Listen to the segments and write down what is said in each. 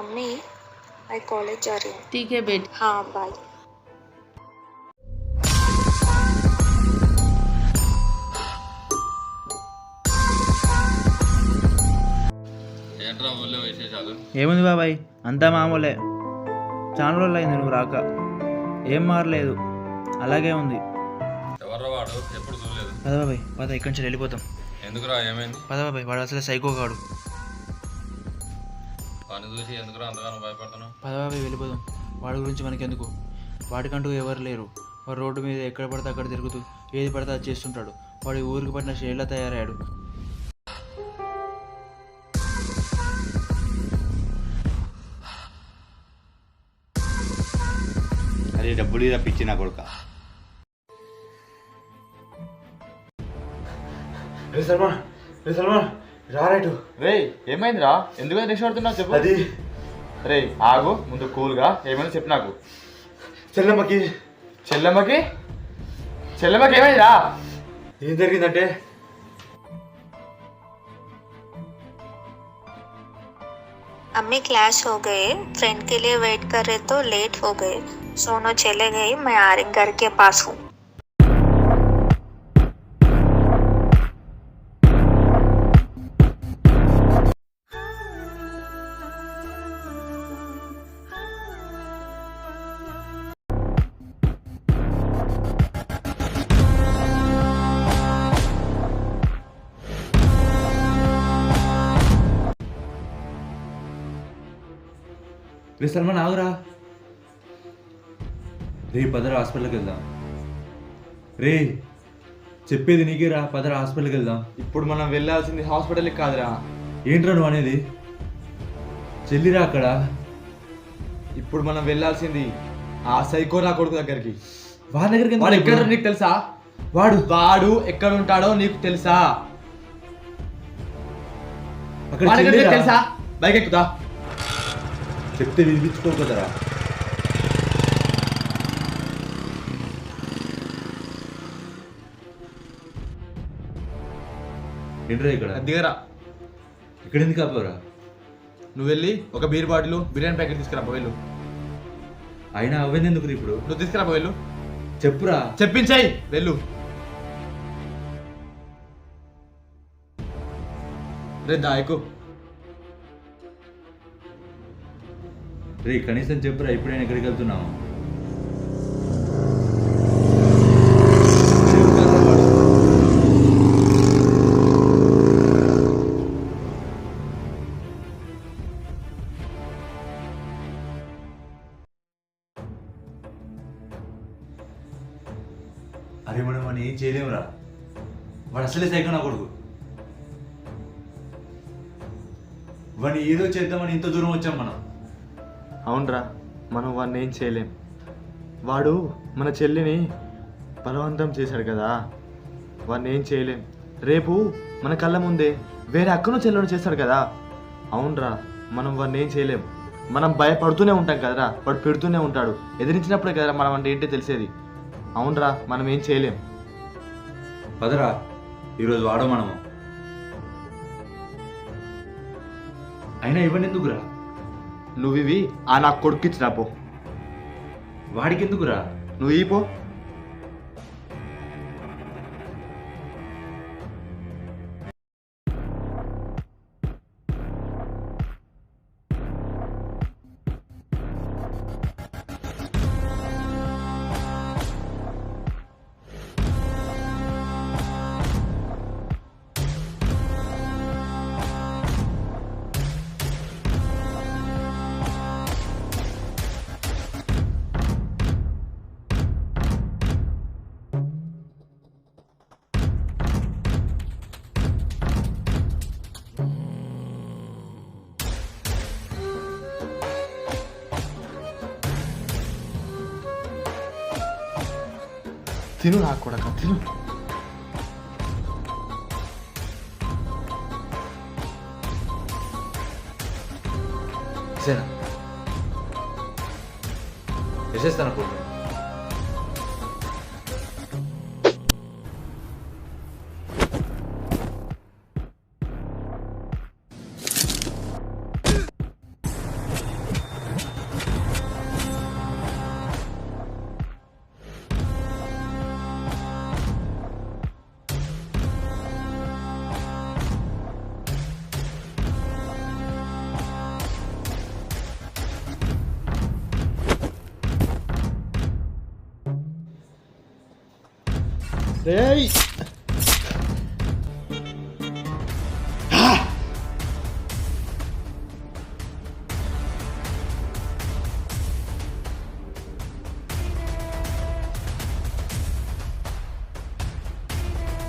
अम्मी मैं कॉलेज जा रही हूँ। ठीक है बेटी। हाँ बाय। ఏంట్రా ఊళ్ళో విశేషాలు? ఏముంది బాబాయ్, అంతా మామూలే. చాలా రోజులు అయింది నువ్వు రాక. ఏం మారలేదు, అలాగే ఉంది. ఎవర్రా వాడు? ఎప్పుడు చూడలేదు. పద బాబాయ్, పద ఇక్కడి నుంచి వెళ్ళిపోతాం. ఎందుకురా, ఏమైంది? పద బాబాయ్, వాడు అసలు సైకో కాడు. వాడిని చూసి ఎందుకురా అంతగానో భయపడుతున్నావు? పద బాబాయ్ వెళ్ళిపోదాం. వాడి గురించి మనకెందుకు, వాడికంటూ ఎవరు లేరు. వాడు రోడ్డు మీద ఎక్కడ పడితే అక్కడ తిరుగుతూ ఏది పడితే అది చేస్తుంటాడు. వాడు ఊరికి పట్టిన షేర్లా తయారయ్యాడు. అరే డబ్బులు తప్పించి నా కొడుక. రే ఏమైందిరా? ఎందుకు నెక్స్ట్ పడుతున్నావు చెప్పు. అది రే ఆగు, ముందు కూల్గా ఏమైనా చెప్పు నాకు. చెల్లెమ్మకి చెల్లెమ్మకి చెల్లెమ్మకి ఏమైందిరా? ఏం జరిగిందంటే, अम्मी क्लास हो गए, फ्रेंड के लिए वेट कर रहे तो लेट हो गए। सोनू चले गए, मैं आ रही घर के पास हूँ। రే సల్మాన్ ఆగురా. రే పదరా హాస్పిటల్కి వెళ్దాం. రే చెప్పేది నీకేరా, పదరా హాస్పిటల్కి వెళ్దాం. ఇప్పుడు మనం వెళ్ళాల్సింది హాస్పిటల్కి కాదురా. ఏంట్రా నువ్వు అనేది? చెల్లిరా అక్కడ. ఇప్పుడు మనం వెళ్ళాల్సింది ఆ సైకో నా కొడుకు దగ్గరికి. వాడి దగ్గరికి వాడు ఎక్కడ నీకు తెలుసా? వాడు వాడు ఎక్కడ ఉంటాడో నీకు తెలుసా? అక్కడ వాడి దగ్గరికి చెల్లిరా. తెలుసా? బైక్ ఎక్కుతా. చెప్తే వినిపించుకోకదరా. ఏంట్రా ఇక్కడ దిగరా. ఇక్కడ ఎందుకు ఆపావురా? నువ్వు వెళ్ళి ఒక బీర్ బాటిల్ బిర్యానీ ప్యాకెట్ తీసుకురా వెళ్ళు. అయినా అవ్వని ఎందుకు ఇప్పుడు? నువ్వు తీసుకురా వెళ్ళు. చెప్పురా. చెప్పించాయి వెళ్ళు. రే దాయకు. రే కనీసం చెప్పురా, ఇప్పుడైనా ఎక్కడికి వెళ్తున్నావు? అరే మనం వాడిని ఏం చేయలేమురా. వాడు అసలే సైకో నా కొడుకు. వాడిని ఏదో చేద్దామని ఇంత దూరం వచ్చాం మనం. అవునరా, మనం వాడిని ఏం చేయలేం. వాడు మన చెల్లిని బలవంతం చేశాడు కదా, వాడిని ఏం చేయలేం. రేపు మన కళ్ళ ముందే వేరే అక్కను చెల్లెను చేస్తాడు కదా. అవునరా, మనం వాడిని ఏం చేయలేం. మనం భయపడుతూనే ఉంటాం కదరా, వాడు పెడుతూనే ఉంటాడు. ఎదిరించినప్పుడే కదరా మనం అంటే ఏంటో తెలిసేది. అవునరా, మనం ఏం చేయలేం. పదరా, ఈరోజు వాడో మనము. అయినా ఇవ్వండి ఎందుకురా? నువ్వు ఇవి ఆ నాకు కొడుకిచ్చినా పో. వాడికి ఎందుకురా? నువ్వు ఈ పో. తిను నాకు కూడా తిను. సరేనా వేసేస్తాను అప్పుడు. రేయ్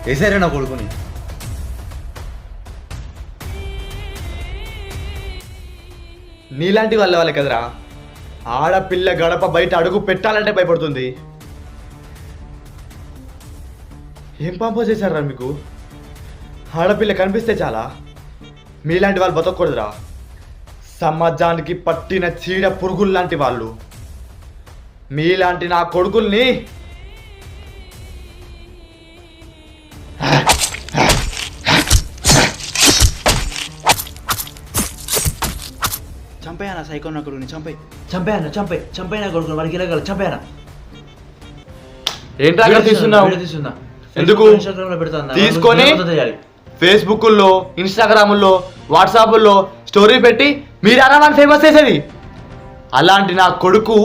వేసారా నా కొడుకుని? నీలాంటి వాళ్ళే కదరా ఆడపిల్ల గడప బయట అడుగు పెట్టాలంటే భయపడుతుంది. ఏం పంపో చేశారా మీకు? ఆడపిల్ల కనిపిస్తే చాలా మీలాంటి వాళ్ళు బతకూడదురా. సమాజానికి పట్టిన చీడ పురుగులు లాంటి వాళ్ళు. మీలాంటి నా కొడుకుల్ని చంపేయనా సైకో నా కొడుకుని చంపేయనా కొడుకుని వాడికి ఇలాగల చంపేయనా. ఏంట్రా అక్కడ తీస్తున్నావు? ఎందుకు? ఇన్స్టాగ్రామ్ లో పెడతాను తీసుకొని ఫేస్బుక్లో, ఇన్స్టాగ్రాముల్లో, వాట్సాప్లో స్టోరీ పెట్టి మీరు అన్న ఫేమస్ చేసేది. అలాంటి నా కొడుకు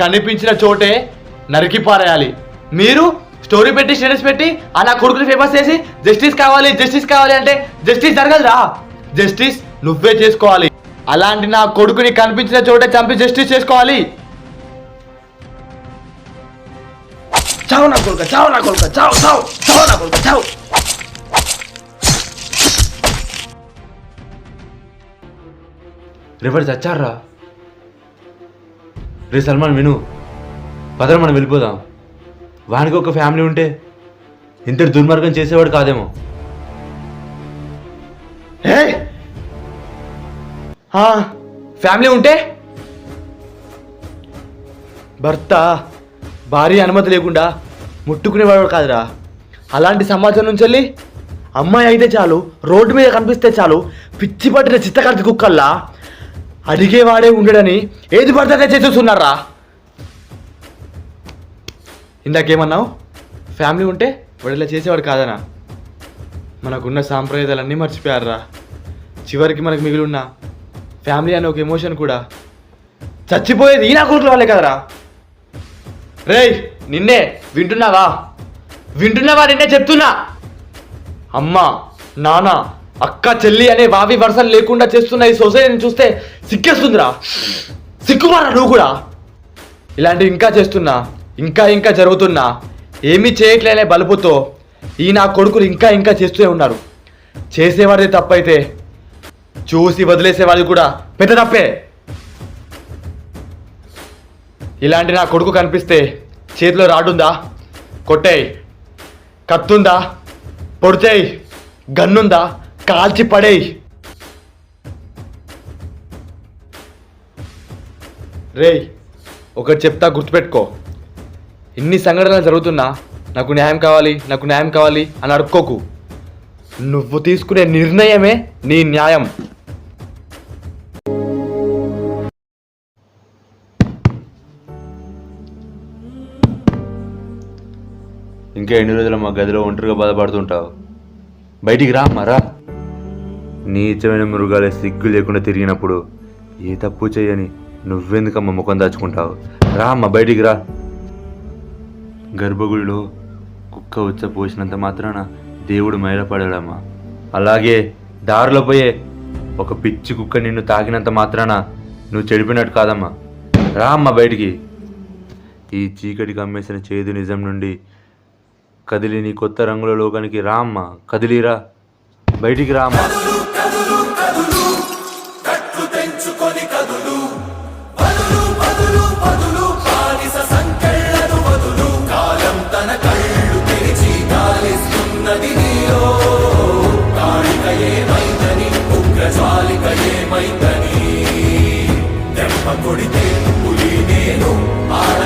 కనిపించిన చోటే నరికి పారేయాలి. మీరు స్టోరీ పెట్టి స్టేటస్ పెట్టి ఆ నా కొడుకుని ఫేమస్ చేసి జస్టిస్ కావాలి అంటే జస్టిస్ జరగదురా. జస్టిస్ నువ్వే చేసుకోవాలి. అలాంటి నా కొడుకుని కనిపించిన చోటే చంపి జస్టిస్ చేసుకోవాలి. చావు నా కొడుకు, చావు. రేపటి చచ్చారా? రే సల్మాన్ విను, పదర మనం వెళ్ళిపోదాం. వానికి ఒక ఫ్యామిలీ ఉంటే ఇంతటి దుర్మార్గం చేసేవాడు కాదేమో. ఫ్యామిలీ ఉంటే భర్త భార్య అనుమతి లేకుండా ముట్టుకునేవాడు కాదురా. అలాంటి సమాజం నుంచి వెళ్ళి అమ్మాయి అయితే చాలు, రోడ్డు మీద కనిపిస్తే చాలు, పిచ్చి పట్టిన చిత్తకర్తి కుక్కల్లా అడిగేవాడే ఉండడని ఏది పడితే చేస్తున్నారా. ఇందాకేమన్నావు? ఫ్యామిలీ ఉంటే వాడు ఇలా చేసేవాడు కాదనా? మనకున్న సాంప్రదాయాలన్నీ మర్చిపోయారా. చివరికి మనకు మిగిలి ఉన్న ఫ్యామిలీ అనే ఒక ఎమోషన్ కూడా చచ్చిపోయేది ఈ నా కొడుకుల వాళ్ళే కదరా. రేయ్ నిన్నే వింటున్నావా? నిన్నే చెప్తున్నా. అమ్మ, నాన్న, అక్క, చెల్లి అనే వావి వరుసలు లేకుండా చేస్తున్న ఈ సొసైటీని చూస్తే సిక్కేస్తుందిరా. సిక్కుమారా నువ్వు కూడా. ఇలాంటివి ఇంకా చేస్తున్నా, ఇంకా జరుగుతున్నా, ఏమీ చేయట్లేనే బలుపుతో ఈ నా కొడుకులు ఇంకా చేస్తూనే ఉన్నారు. చేసేవాడిది తప్పైతే చూసి వదిలేసేవాడిది కూడా పెద్ద తప్పే. ఇలాంటి నా కొడుకు కనిపిస్తే చేతిలో రాడుందా? కొట్టేయ్. కత్తుందా? పొడిచేయ్. గన్నుందా? కాల్చి పడేయ్. రేయ్ ఒకటి చెప్తా, గుర్తుపెట్టుకో. ఇన్ని సంఘటనలు జరుగుతున్నా నాకు న్యాయం కావాలి అని అడుక్కోకు. నువ్వు తీసుకునే నిర్ణయమే నీ న్యాయం. ఇంకా ఎన్ని రోజులు మా గదిలో ఒంటరిగా బాధపడుతుంటావు? బయటికి రా మరా. నీచమైన మృగాలే సిగ్గు లేకుండా తిరిగినప్పుడు ఏ తప్పు చేయని నువ్వెందుకమ్మ ముఖం దాచుకుంటావు? రా అమ్మ, బయటికి రా. గర్భగుడిలో కుక్క ఉచ్చ పోసినంత మాత్రాన దేవుడు మైలపడాడమ్మా. అలాగే దారిలో పోయే ఒక పిచ్చి కుక్క నిన్ను తాకినంత మాత్రాన నువ్వు చెడిపోయినట్టు కాదమ్మా. రా అమ్మ బయటికి. ఈ చీకటికి అమ్మేసిన చేదు నిజం నుండి కదిలి నీ కొత్త రంగుల లోకానికి రా అమ్మ. కదిలిరా, బయటికి రా అమ్మ. కొడితే పులి నేను ఆడ